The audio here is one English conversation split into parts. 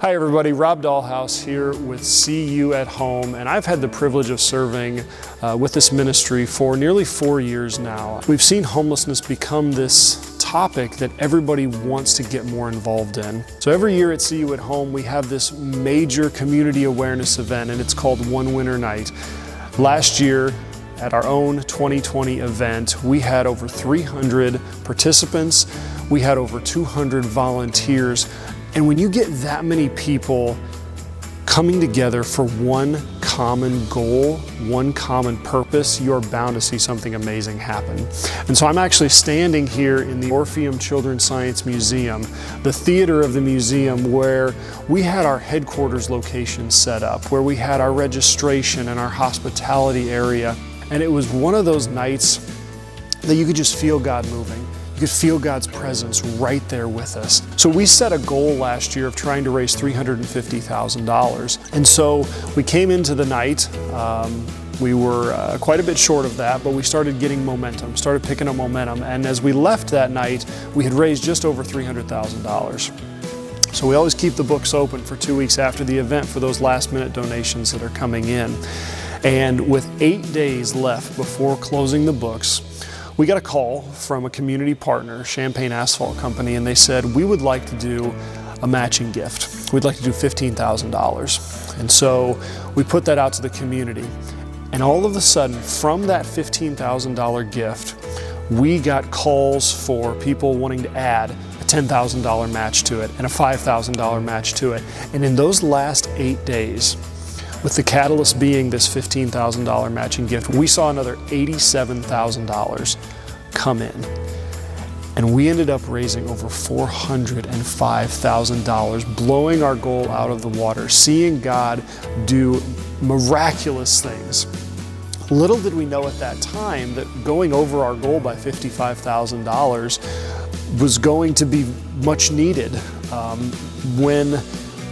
Hi everybody, Rob Dahlhaus here with See You at Home, and I've had the privilege of serving with this ministry for nearly 4 years now. We've seen homelessness become this topic that everybody wants to get more involved in. So every year at See You at Home, we have this major community awareness event, and it's called One Winter Night. Last year, at our own 2020 event, we had over 300 participants, we had over 200 volunteers, and when you get that many people coming together for one common goal, one common purpose, you're bound to see something amazing happen. And so I'm actually standing here in the Orpheum Children's Science Museum, the theater of the museum where we had our headquarters location set up, where we had our registration and our hospitality area. And it was one of those nights that you could just feel God moving. You could feel God's presence right there with us. So we set a goal last year of trying to raise $350,000. And so we came into the night, we were quite a bit short of that, but we started getting momentum, started picking up momentum. And as we left that night, we had raised just over $300,000. So we always keep the books open for 2 weeks after the event for those last minute donations that are coming in. And with 8 days left before closing the books, we got a call from a community partner, Champaign Asphalt Company, and they said, we would like to do a matching gift. We'd like to do $15,000. And so we put that out to the community. And all of a sudden, from that $15,000 gift, we got calls for people wanting to add a $10,000 match to it and a $5,000 match to it. And in those last 8 days, with the catalyst being this $15,000 matching gift, we saw another $87,000 come in. And we ended up raising over $405,000, blowing our goal out of the water, seeing God do miraculous things. Little did we know at that time that going over our goal by $55,000 was going to be much needed. When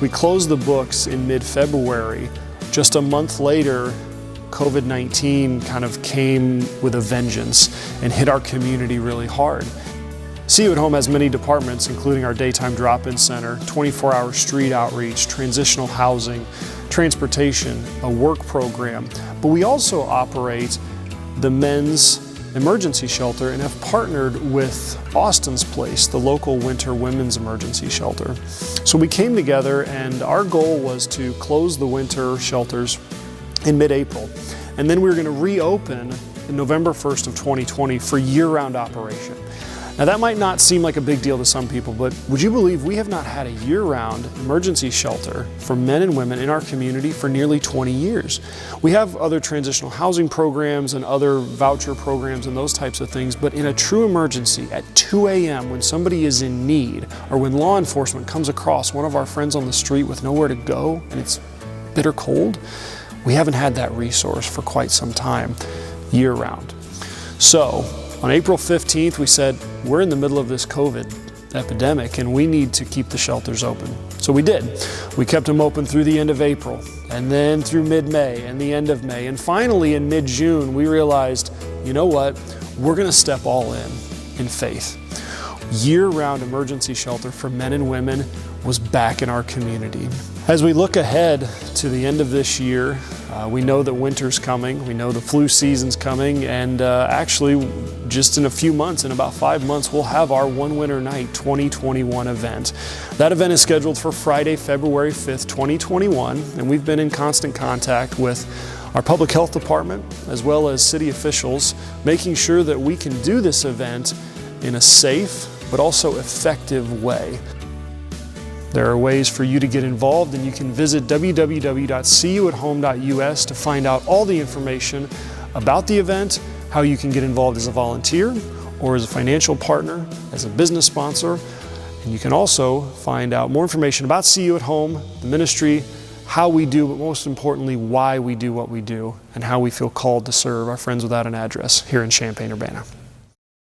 we closed the books in mid-February, just a month later, COVID-19 kind of came with a vengeance and hit our community really hard. See You at Home has many departments, including our daytime drop-in center, 24-hour street outreach, transitional housing, transportation, a work program. But we also operate the men's emergency shelter and have partnered with Austin's Place, the local winter women's emergency shelter. So we came together and our goal was to close the winter shelters in mid-April. And then we were going to reopen in November 1st of 2020 for year-round operation. Now that might not seem like a big deal to some people, but would you believe we have not had a year-round emergency shelter for men and women in our community for nearly 20 years. We have other transitional housing programs and other voucher programs and those types of things, but in a true emergency at 2 a.m. when somebody is in need or when law enforcement comes across one of our friends on the street with nowhere to go and it's bitter cold, we haven't had that resource for quite some time, year-round. So, on April 15th, we said, we're in the middle of this COVID epidemic and we need to keep the shelters open. So we did. We kept them open through the end of April and then through mid-May and the end of May. And finally in mid-June, we realized, you know what? We're gonna step all in faith. Year-round emergency shelter for men and women was back in our community. As we look ahead to the end of this year, we know that winter's coming, we know the flu season's coming, and actually just in a few months, in about 5 months, we'll have our One Winter Night 2021 event. That event is scheduled for Friday, February 5th, 2021, and we've been in constant contact with our public health department as well as city officials, making sure that we can do this event in a safe but also effective way. There are ways for you to get involved, and you can visit www.seeyouathome.us to find out all the information about the event, how you can get involved as a volunteer or as a financial partner, as a business sponsor. And you can also find out more information about See You at Home, the ministry, how we do, but most importantly, why we do what we do, and how we feel called to serve our friends without an address here in Champaign-Urbana.